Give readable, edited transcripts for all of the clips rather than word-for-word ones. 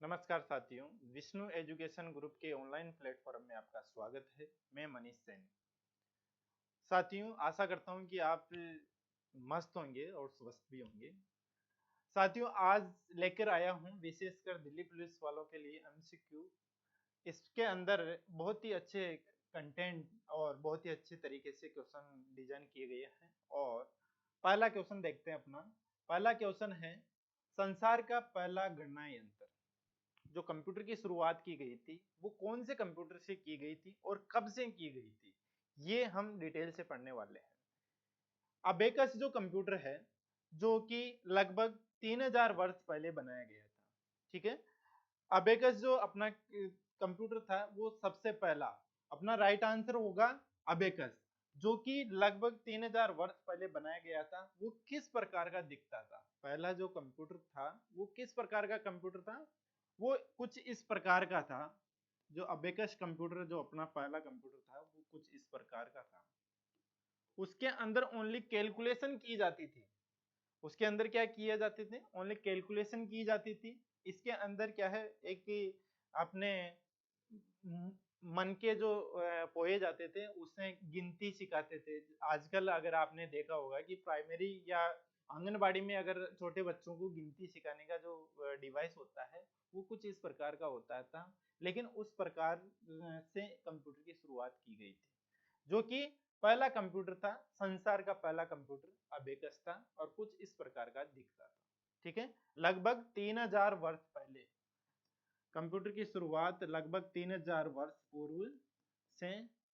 नमस्कार साथियों, Vishnu education group के ऑनलाइन प्लेटफॉर्म में आपका स्वागत है। मैं मनीष सैनी। साथियों, आशा करता हूं कि आप मस्त होंगे और स्वस्थ भी होंगे। साथियों, आज लेकर आया हूं विशेषकर दिल्ली पुलिस वालों के लिए एमसीक्यू। इसके अंदर बहुत ही अच्छे कंटेंट और बहुत ही अच्छे तरीके से क्वेश्चन डिजाइन किए गए हैं। और पहला क्वेश्चन देखते हैं अपना। पहला क्वेश्चन है, संसार का पहला गणना यंत्र जो कंप्यूटर की शुरुआत की गई थी वो कौन से कंप्यूटर से की गई थी और कब से की गई थी, ये हम डिटेल से पढ़ने वाले हैं। अबेकस जो कंप्यूटर है जो कि लगभग 3000 वर्ष पहले बनाया गया था। ठीक है, अबेकस जो अपना कंप्यूटर था वो सबसे पहला, अपना राइट आंसर होगा अबेकस, जो कि लगभग 3000 वर्ष पहले बनाया गया था। वो किस प्रकार का दिखता था? पहला जो कंप्यूटर था वो किस प्रकार का कंप्यूटर था? वो कुछ इस प्रकार का था। जो अबेकस कंप्यूटर जो अपना पहला कंप्यूटर था वो कुछ इस प्रकार का था। उसके अंदर ओनली कैलकुलेशन की जाती थी। उसके अंदर क्या किए जाते थे? ओनली कैलकुलेशन की जाती थी। इसके अंदर क्या है, एक अपने मन के जो पोए जाते थे उससे गिनती सिखाते थे। आजकल अगर आपने देखा होगा कि प्राइमरी या आंगनबाड़ी में अगर छोटे बच्चों को गिनती सिखाने का जो डिवाइस होता है वो कुछ इस प्रकार का होता था। लेकिन उस प्रकार से कंप्यूटर की शुरुआत की गई थी, जो कि पहला कंप्यूटर था। संसार का पहला कंप्यूटर अबेकस था और कुछ इस प्रकार का दिखता था। ठीक है, लगभग 3000 वर्ष पहले कंप्यूटर की शुरुआत, लगभग 3000 वर्ष पूर्व से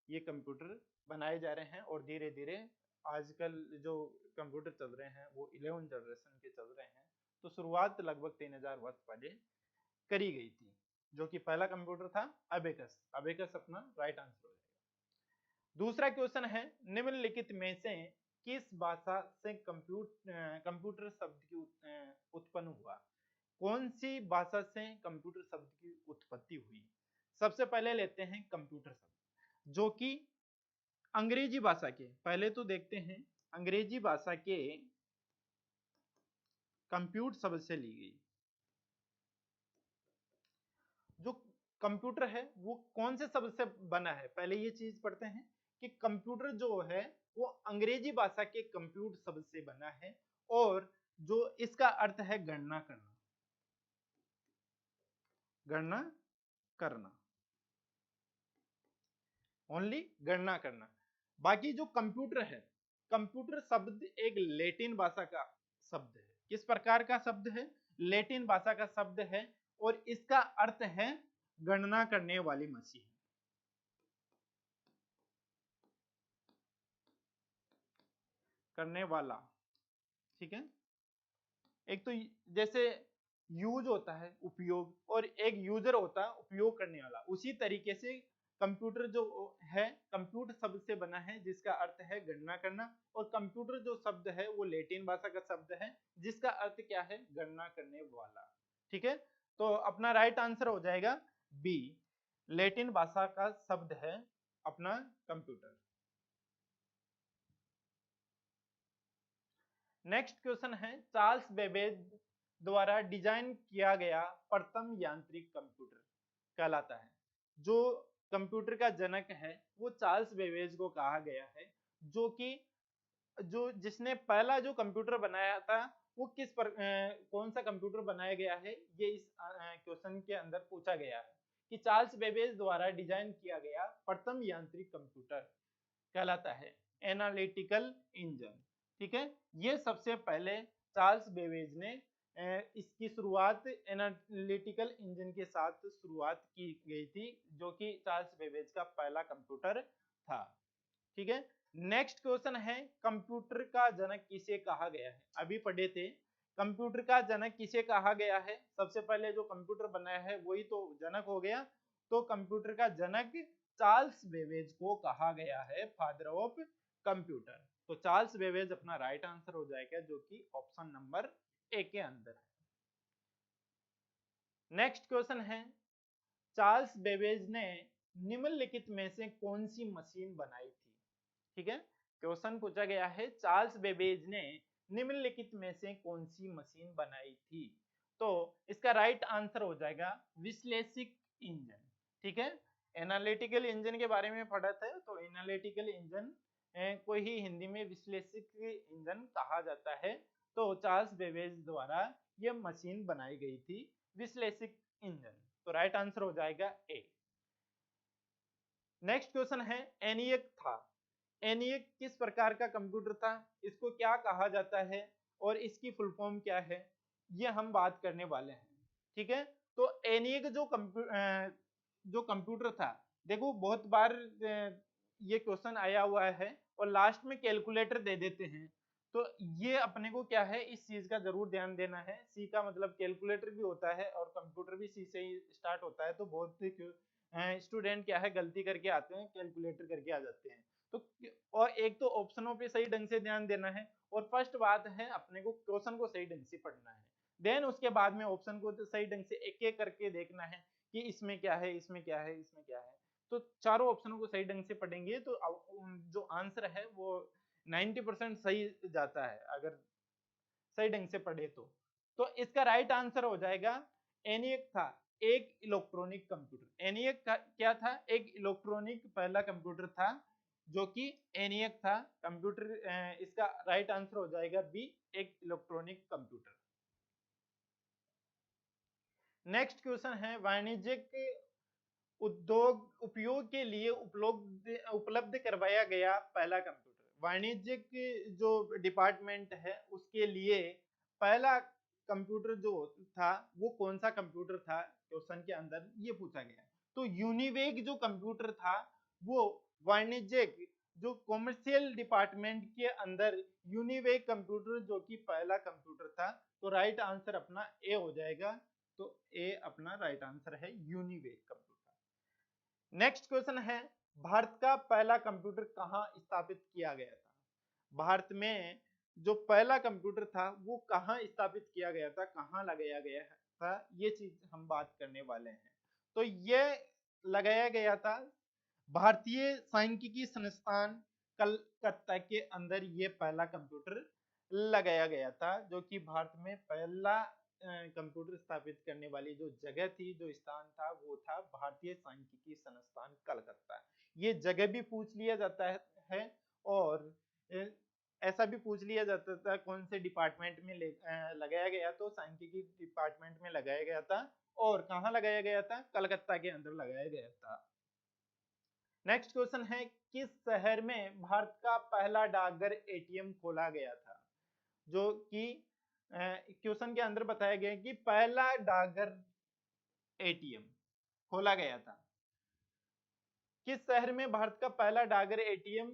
ये कंप्यूटर बनाए जा रहे हैं। और धीरे धीरे आजकल जो कंप्यूटर चल रहे हैं वो 11 जनरेशन के चल रहे हैं। तो शुरुआत लगभग 3000 वर्ष पहले करी गई थी, जो कि पहला कंप्यूटर था अबेकस। अबेकस अपना राइट आंसर हो जाएगा। दूसरा क्वेश्चन है, निम्नलिखित में से किस भाषा से कंप्यूटर शब्द की उत्पन्न हुआ? कौन सी भाषा से कंप्यूटर शब्द की उत्पत्ति हुई? सबसे पहले लेते हैं कंप्यूटर शब्द, जो कि अंग्रेजी भाषा के, पहले तो देखते हैं अंग्रेजी भाषा के कंप्यूट शब्द से ली गई। जो कंप्यूटर है वो कौन से शब्द से बना है, पहले ये चीज पढ़ते हैं कि कंप्यूटर जो है वो अंग्रेजी भाषा के कंप्यूट शब्द से बना है। और जो इसका अर्थ है गणना करना, गणना करना, ओनली गणना करना। बाकी जो कंप्यूटर है, कंप्यूटर शब्द एक लैटिन भाषा का शब्द है। किस प्रकार का शब्द है? लैटिन भाषा का शब्द है। और इसका अर्थ है गणना करने वाली मशीन, करने वाला। ठीक है, एक तो जैसे यूज होता है उपयोग, और एक यूजर होता है उपयोग करने वाला। उसी तरीके से कंप्यूटर जो है कंप्यूटर शब्द से बना है जिसका अर्थ है गणना करना। और कंप्यूटर जो शब्द है वो लैटिन भाषा का शब्द है जिसका अर्थ क्या है? गणना करने वाला। ठीक है, तो अपना राइट आंसर हो जाएगा बी, लैटिन भाषा का शब्द है अपना कंप्यूटर। नेक्स्ट क्वेश्चन है, चार्ल्स बेबेज द्वारा डिजाइन किया गया प्रथम यांत्रिक कंप्यूटर कहलाता है। जो कंप्यूटर का जनक है वो चार्ल्स बेबेज को कहा गया है। जो कि जो जिसने पहला जो कंप्यूटर बनाया था वो कौन सा कंप्यूटर बनाया गया है, ये इस क्वेश्चन के अंदर पूछा गया है कि चार्ल्स बेबेज द्वारा डिजाइन किया गया प्रथम यांत्रिक कंप्यूटर कहलाता है एनालिटिकल इंजन। ठीक है, ये सबसे पहले चार्ल्स बेबेज ने इसकी शुरुआत एनालिटिकल इंजन के साथ शुरुआत की गई थी, जो कि चार्ल्स बेबेज का पहला कंप्यूटर था। ठीक है, नेक्स्ट क्वेश्चन है, कंप्यूटर का जनक किसे कहा गया है? अभी पढ़े थे कंप्यूटर का जनक किसे कहा गया है। सबसे पहले जो कंप्यूटर बनाया है वही तो जनक हो गया। तो कंप्यूटर का जनक चार्ल्स बेबेज को कहा गया है फादर ऑफ कंप्यूटर। तो चार्ल्स बेबेज अपना राइट आंसर हो जाएगा, जो कि ऑप्शन नंबर ए के अंदर है। नेक्स्ट क्वेश्चन है, चार्ल्स बेबेज ने निम्नलिखित में से कौन सी मशीन बनाई थी? ठीक है, क्वेश्चन पूछा गया है चार्ल्स बेबेज ने निम्नलिखित में से कौन सी मशीन बनाई थी? तो इसका राइट आंसर हो जाएगा विश्लेषिक इंजन। ठीक है, एनालिटिकल इंजन के बारे में पढ़ा था, तो एनालिटिकल इंजन को ही हिंदी में विश्लेषिक इंजन कहा जाता है। तो चार्ल्स बेबेज द्वारा यह मशीन बनाई गई थी, विश्लेषिक इंजन। तो राइट आंसर हो जाएगा ए। नेक्स्ट क्वेश्चन है, एनियक था। एनियक किस प्रकार का कंप्यूटर था, इसको क्या कहा जाता है और इसकी फुल फॉर्म क्या है, ये हम बात करने वाले हैं। ठीक है, तो एनियक जो कंप्यूटर था, देखो बहुत बार ये क्वेश्चन आया हुआ है और लास्ट में कैलकुलेटर दे देते हैं। तो ये अपने को क्या है, इस चीज का जरूर ध्यान देना है। सी का मतलब कैलकुलेटर भी होता है और कंप्यूटर भी सी से ही स्टार्ट होता है। तो बहुत स्टूडेंट क्या है, गलती करके आते हैं, कैलकुलेटर करके आ जाते हैं। तो और एक तो ऑप्शनों पे सही ढंग से ध्यान देना है, और फर्स्ट बात है अपने को क्वेश्चन को सही ढंग से पढ़ना है। देन उसके बाद में ऑप्शन को तो सही ढंग से एक एक करके देखना है कि इसमें क्या है, इसमें क्या है, इसमें क्या है। तो चारों ऑप्शनों को सही ढंग से पढ़ेंगे तो जो आंसर है वो 90% सही जाता है, अगर सही ढंग से पढ़े तो इसका राइट आंसर हो जाएगा एनियक था एक इलेक्ट्रॉनिक कंप्यूटर। एनियक क्या था, एक इलेक्ट्रॉनिक पहला कंप्यूटर था जो कि एनियक था कंप्यूटर। इसका राइट आंसर हो जाएगा बी, एक इलेक्ट्रॉनिक कंप्यूटर। नेक्स्ट क्वेश्चन है, वाणिज्यिक उद्योग उपयोग के लिए उपलब्ध करवाया गया पहला कंप्यूटर। वाणिज्यिक जो डिपार्टमेंट है उसके लिए पहला कंप्यूटर जो था वो कौन सा कंप्यूटर था, क्वेश्चन के अंदर ये पूछा गया। तो यूनिवेग जो कंप्यूटर था वो वाणिज्यिक जो कॉमर्शियल डिपार्टमेंट के अंदर यूनिवेग कंप्यूटर जो कि पहला कंप्यूटर था। तो राइट आंसर अपना ए हो जाएगा। तो ए अपना राइट आंसर है, यूनिवेग कंप्यूटर। नेक्स्ट क्वेश्चन है, भारत का पहला कंप्यूटर कहाँ स्थापित किया गया था। भारत में जो पहला कंप्यूटर था वो कहाँ स्थापित किया गया था, कहाँ लगाया गया था, ये चीज हम बात करने वाले हैं। तो ये लगाया गया था भारतीय सांख्यिकी संस्थान कलकत्ता के अंदर। ये पहला कंप्यूटर लगाया गया था, जो कि भारत में पहला कंप्यूटर स्थापित करने वाली जो जगह थी, जो स्थान था, वो था भारतीय सांख्यिकी संस्थान कलकत्ता। ये जगह भी पूछ लिया जाता है और ऐसा भी पूछ लिया जाता था कौन से डिपार्टमेंट में लगाया गया। तो सांख्यिकी डिपार्टमेंट में लगाया गया था, और कहाँ लगाया गया था, कलकत्ता के अंदर लगाया गया था। नेक्स्ट क्वेश्चन है, किस शहर में भारत का पहला डाकघर एटीएम खोला गया था। जो कि क्वेश्चन के अंदर बताया गया कि पहला डाकघर एटीएम खोला गया था। किस शहर में भारत का पहला डाकघर एटीएम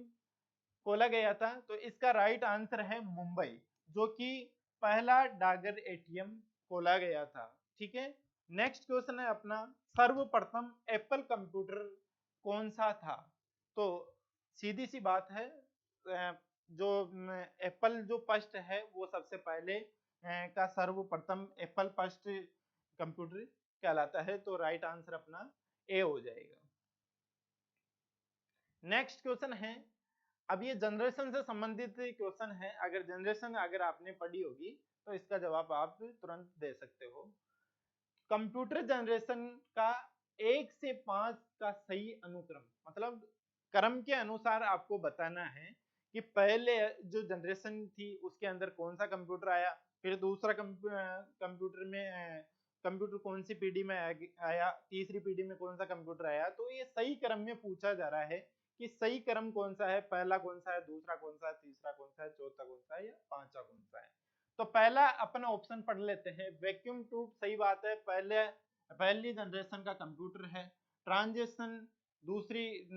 खोला गया था, तो इसका राइट आंसर है मुंबई, जो कि पहला डाकघर एटीएम खोला गया था। ठीक है, नेक्स्ट क्वेश्चन है अपना, सर्वप्रथम एप्पल कंप्यूटर कौन सा था। तो सीधी सी बात है, जो एप्पल जो फर्स्ट है वो सबसे पहले का सर्वप्रथम एप्पल फर्स्ट कंप्यूटर कहलाता है। तो राइट आंसर अपना ए हो जाएगा। नेक्स्ट क्वेश्चन है, अब ये जनरेशन से संबंधित क्वेश्चन है। अगर जनरेशन अगर आपने पढ़ी होगी तो इसका जवाब आप तुरंत दे सकते हो। कंप्यूटर जनरेशन का 1 से 5 का सही अनुक्रम, मतलब क्रम के अनुसार आपको बताना है कि पहले जो जनरेशन थी उसके अंदर कौन सा कंप्यूटर आया, फिर दूसरा कंप्यूटर कौन सी पीढ़ी में आया, तीसरी पीढ़ी में कौन सा कंप्यूटर आया। तो ये सही क्रम में पूछा जा रहा है कि सही क्रम कौन सा है, पहला कौन सा है, दूसरा कौन सा है, तीसरा कौन सा है, चौथा कौन सा है, या पांचवा कौन सा है। तो पहला अपन ऑप्शन पढ़ लेते हैं, वैक्यूम ट्यूब। सही बात है, पहली जनरेशन का कंप्यूटर है। ट्रांजिशन दूसरी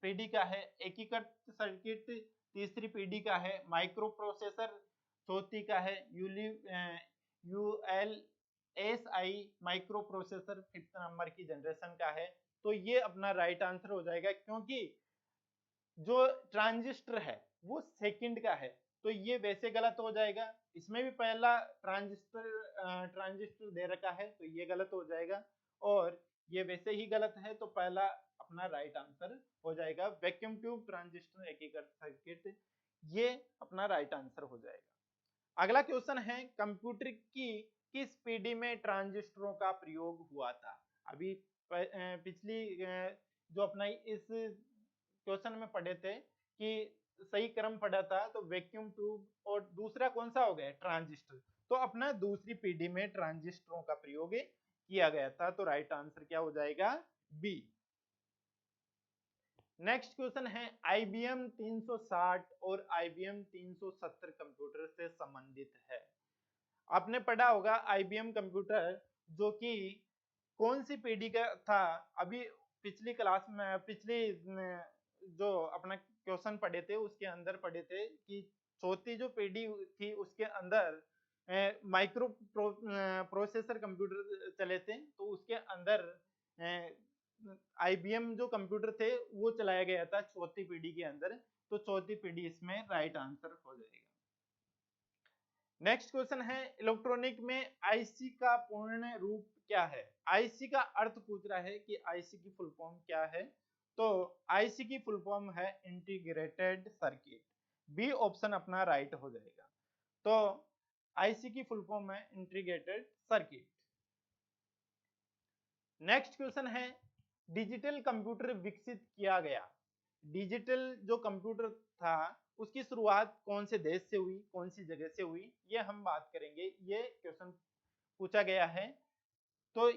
पीढ़ी का है। एकीकृत सर्किट तीसरी पीढ़ी का है। माइक्रो प्रोसेसर चौथी का है। ULSI micro processor fifth number की जनरेशन का है। तो ये अपना राइट आंसर हो जाएगा, क्योंकि जो ट्रांजिस्टर है वो सेकंड का है। तो ये वैसे गलत हो जाएगा, इसमें भी पहला ट्रांजिस्टर दे रखा है, तो ये गलत हो जाएगा। और ये वैसे ही गलत है, तो पहला अपना राइट आंसर हो जाएगा, वैक्यूम ट्यूब ट्रांजिस्टर एकीकृत सर्किट, ये अपना राइट आंसर हो जाएगा। अगला क्वेश्चन है, कंप्यूटर की किस पीढ़ी में ट्रांजिस्टरों का प्रयोग हुआ था? अभी पिछली जो अपना इस क्वेश्चन में पढ़े थे कि सही क्रम पढ़ा था, तो वैक्यूम ट्यूब और दूसरा कौन सा हो गया? ट्रांजिस्टर। तो अपना दूसरी पीढ़ी में ट्रांजिस्टरों का प्रयोग किया गया था, तो राइट आंसर क्या हो जाएगा? बी। नेक्स्ट क्वेश्चन है IBM 360 और IBM 370 कंप्यूटर से संबंधित है। आपने पढ़ा होगा IBM कंप्यूटर जो कि कौन सी पीढ़ी का था? अभी पिछली क्लास में जो अपना क्वेश्चन पढ़े थे उसके अंदर पढ़े थे कि चौथी जो पीढ़ी थी उसके अंदर माइक्रो प्रोसेसर कंप्यूटर चले थे, तो उसके अंदर IBM जो कंप्यूटर थे वो चलाया गया था चौथी पीढ़ी के अंदर, तो चौथी पीढ़ी इसमें राइट आंसर हो जाएगा। नेक्स्ट क्वेश्चन है इलेक्ट्रॉनिक में आईसी का पूर्ण रूप क्या है? आईसी का अर्थ पूछ रहा है कि आईसी की फुल फॉर्म क्या है, तो आईसी की फुल फॉर्म है इंटीग्रेटेड सर्किट। बी ऑप्शन अपना राइट हो जाएगा। तो आईसी की फुल फॉर्म है इंटीग्रेटेड सर्किट। नेक्स्ट क्वेश्चन है डिजिटल कंप्यूटर विकसित किया गया। डिजिटल जो कंप्यूटर था उसकी शुरुआत कौन से देश से हुई, कौन सी जगह से हुई, ये हम बात करेंगे। ये क्वेश्चन पूछा गया है। तो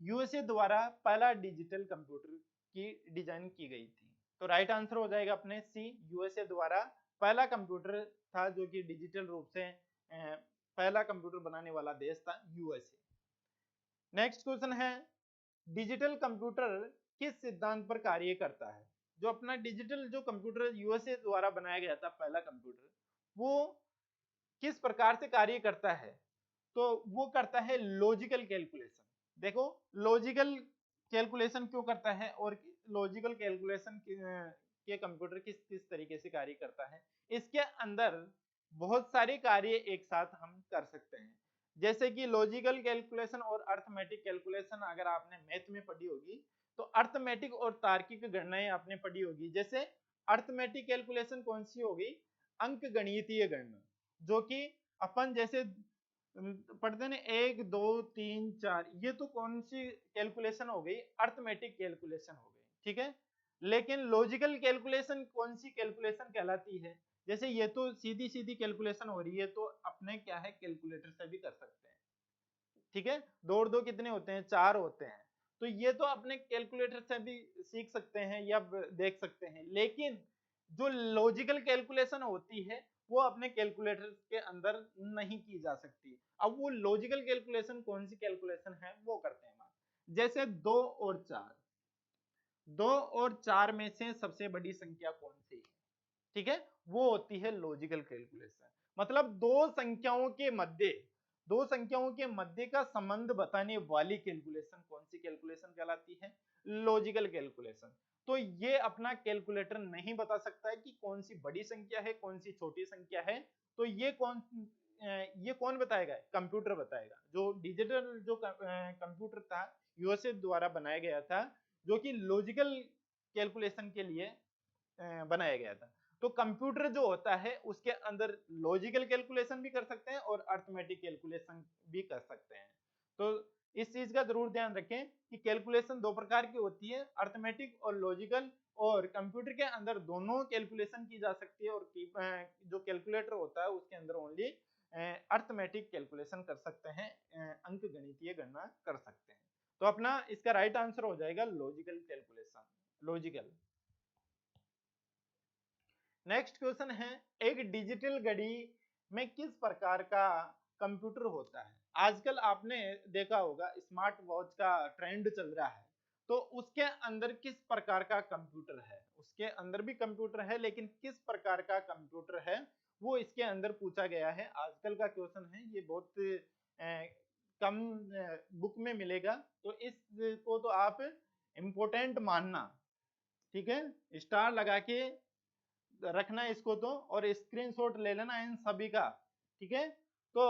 यूएसए द्वारा पहला डिजिटल कंप्यूटर की डिजाइन की गई थी, तो राइट आंसर हो जाएगा अपने सी। यूएसए द्वारा पहला कंप्यूटर था जो कि डिजिटल रूप से पहला कंप्यूटर बनाने वाला देश था यूएसए। नेक्स्ट क्वेश्चन है डिजिटल कंप्यूटर किस सिद्धांत पर कार्य करता है? जो अपना डिजिटल जो कंप्यूटर यूएसए द्वारा बनाया गया था पहला कंप्यूटर, वो किस प्रकार से कार्य करता है? तो वो करता है लॉजिकल कैलकुलेशन। देखो लॉजिकल कैलकुलेशन क्यों करता है और लॉजिकल कैलकुलेशन के कंप्यूटर किस किस तरीके से कार्य करता है। इसके अंदर बहुत सारे कार्य एक साथ हम कर सकते हैं, जैसे कि लॉजिकल कैलकुलेशन और अर्थमेटिक कैलकुलेशन अगर आपने मैथ में पढ़ी होगी, तो अर्थमेटिक और तार्किक गणनाएं आपने पढ़ी होगी। जैसे अर्थमेटिक कैलकुलेशन कौन सी होगी? अंक गणितीय गणना, जो कि अपन जैसे पढ़ते ना 1 2 3 4, ये तो कौन सी कैलकुलेशन हो गई? अर्थमेटिक कैलकुलेशन हो गई, ठीक है। लेकिन लॉजिकल कैलकुलेशन कौन सी कैलकुलेशन कहलाती है? जैसे ये तो सीधी सीधी कैलकुलेशन हो रही है, तो अपने क्या है कैलकुलेटर से भी कर सकते हैं, ठीक है। 2 और 2 कितने होते हैं? 4 होते हैं, तो ये तो अपने कैलकुलेटर से भी सीख सकते हैं या देख सकते हैं। लेकिन जो लॉजिकल कैलकुलेशन होती है वो अपने कैलकुलेटर के अंदर नहीं की जा सकती। अब वो लॉजिकल कैलकुलेशन कौन सी कैलकुलेशन है वो करते हैं बात। जैसे 2 और 4, 2 और 4 में से सबसे बड़ी संख्या कौन सी है? ठीक है, वो होती है लॉजिकल कैलकुलेशन। मतलब दो संख्याओं के मध्य का संबंध बताने वाली कैलकुलेशन कौन सी कैलकुलेशन कहलाती है? Logical calculation. तो ये अपना कैलकुलेटर नहीं बता सकता है कि कौन सी बड़ी संख्या है कौन सी छोटी संख्या है, तो ये कौन बताएगा? कंप्यूटर बताएगा। जो डिजिटल जो कंप्यूटर था यूएसए द्वारा बनाया गया था, जो कि लॉजिकल कैलकुलेशन के लिए बनाया गया था। तो कंप्यूटर जो होता है उसके अंदर लॉजिकल कैलकुलेशन भी कर सकते हैं और अर्थमेटिक कैलकुलेशन भी कर सकते हैं। तो इस चीज का जरूर ध्यान रखें कि कैलकुलेशन दो प्रकार की होती है, अर्थमेटिक और लॉजिकल, और कंप्यूटर के अंदर दोनों कैलकुलेशन की जा सकती है, और जो कैलकुलेटर होता है उसके अंदर ओनली अर्थमेटिक कैलकुलेशन कर सकते हैं, अंक गणितीय गणना कर सकते हैं। तो अपना इसका राइट आंसर हो जाएगा logical calculation, logical. Next question है एक डिजिटल घड़ी में किस प्रकार का कंप्यूटर होता है? आजकल आपने देखा होगा स्मार्ट वॉच का ट्रेंड चल रहा है, तो उसके अंदर किस प्रकार का कंप्यूटर है? उसके अंदर भी कंप्यूटर है, लेकिन किस प्रकार का कंप्यूटर है वो इसके अंदर पूछा गया है। आजकल का क्वेश्चन है, ये बहुत कम बुक में मिलेगा, तो इसको तो आप इम्पोर्टेंट मानना, ठीक है। स्टार लगा के रखना इसको तो, और स्क्रीनशॉट ले लेना इन सभी का, ठीक है। तो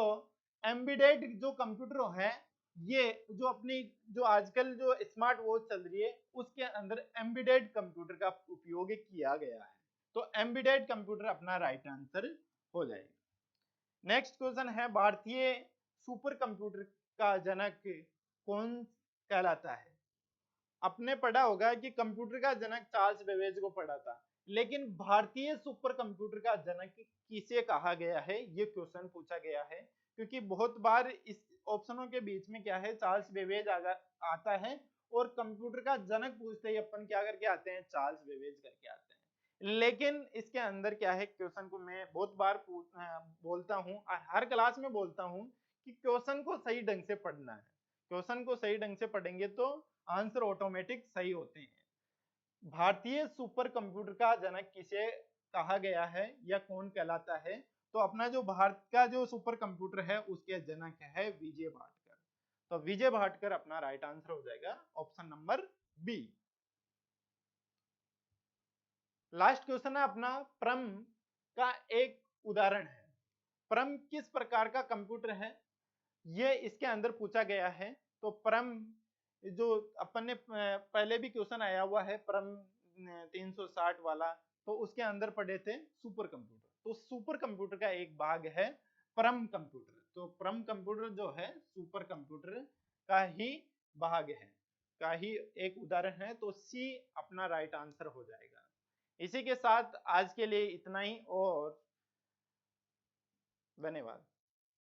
एम्बेडेड जो कंप्यूटर है, ये जो अपनी जो आजकल जो स्मार्ट वॉच चल रही है उसके अंदर एम्बेडेड कंप्यूटर का उपयोग किया गया है, तो एम्बेडेड कंप्यूटर अपना राइट आंसर हो जाएगा। नेक्स्ट क्वेश्चन है भारतीय सुपर कंप्यूटर का जनक कौन कहलाता है? आपने पढ़ा होगा कि कंप्यूटर का जनक चार्ल्स बेबेज को पढ़ा था, लेकिन भारतीय सुपर कंप्यूटर का जनक किसे कहा गया है, ये क्वेश्चन पूछा गया है। क्योंकि बहुत बार इस ऑप्शनों के बीच में क्या है, चार्ल्स बेबेज आता है और कंप्यूटर का जनक पूछते ही अपन क्या करके आते हैं, चार्ल्स बेबेज करके आते हैं। लेकिन इसके अंदर क्या है, क्वेश्चन को मैं बहुत बार बोलता हूँ, हर क्लास में बोलता हूँ कि क्वेश्चन को सही ढंग से पढ़ना है। क्वेश्चन को सही ढंग से पढ़ेंगे तो आंसर ऑटोमेटिक सही होते हैं। भारतीय सुपर कंप्यूटर का जनक किसे कहा गया है या कौन कहलाता है? तो अपना जो भारत का जो सुपर कंप्यूटर है उसके जनक है विजय भाटकर। तो विजय भाटकर अपना राइट आंसर हो जाएगा, option number B. Last question है अपना, प्रम का एक उदाहरण है। प्रम किस प्रकार का कंप्यूटर है, ये इसके अंदर पूछा गया है। तो प्रम जो अपन ने पहले भी क्वेश्चन आया हुआ है प्रम 360 वाला, तो उसके अंदर पढ़े थे सुपर कंप्यूटर। तो सुपर कंप्यूटर का एक भाग है परम कंप्यूटर। तो परम कंप्यूटर जो है सुपर कंप्यूटर का ही भाग है, का ही एक उदाहरण है। तो सी अपना राइट आंसर हो जाएगा। इसी के साथ आज के लिए इतना ही, और धन्यवाद।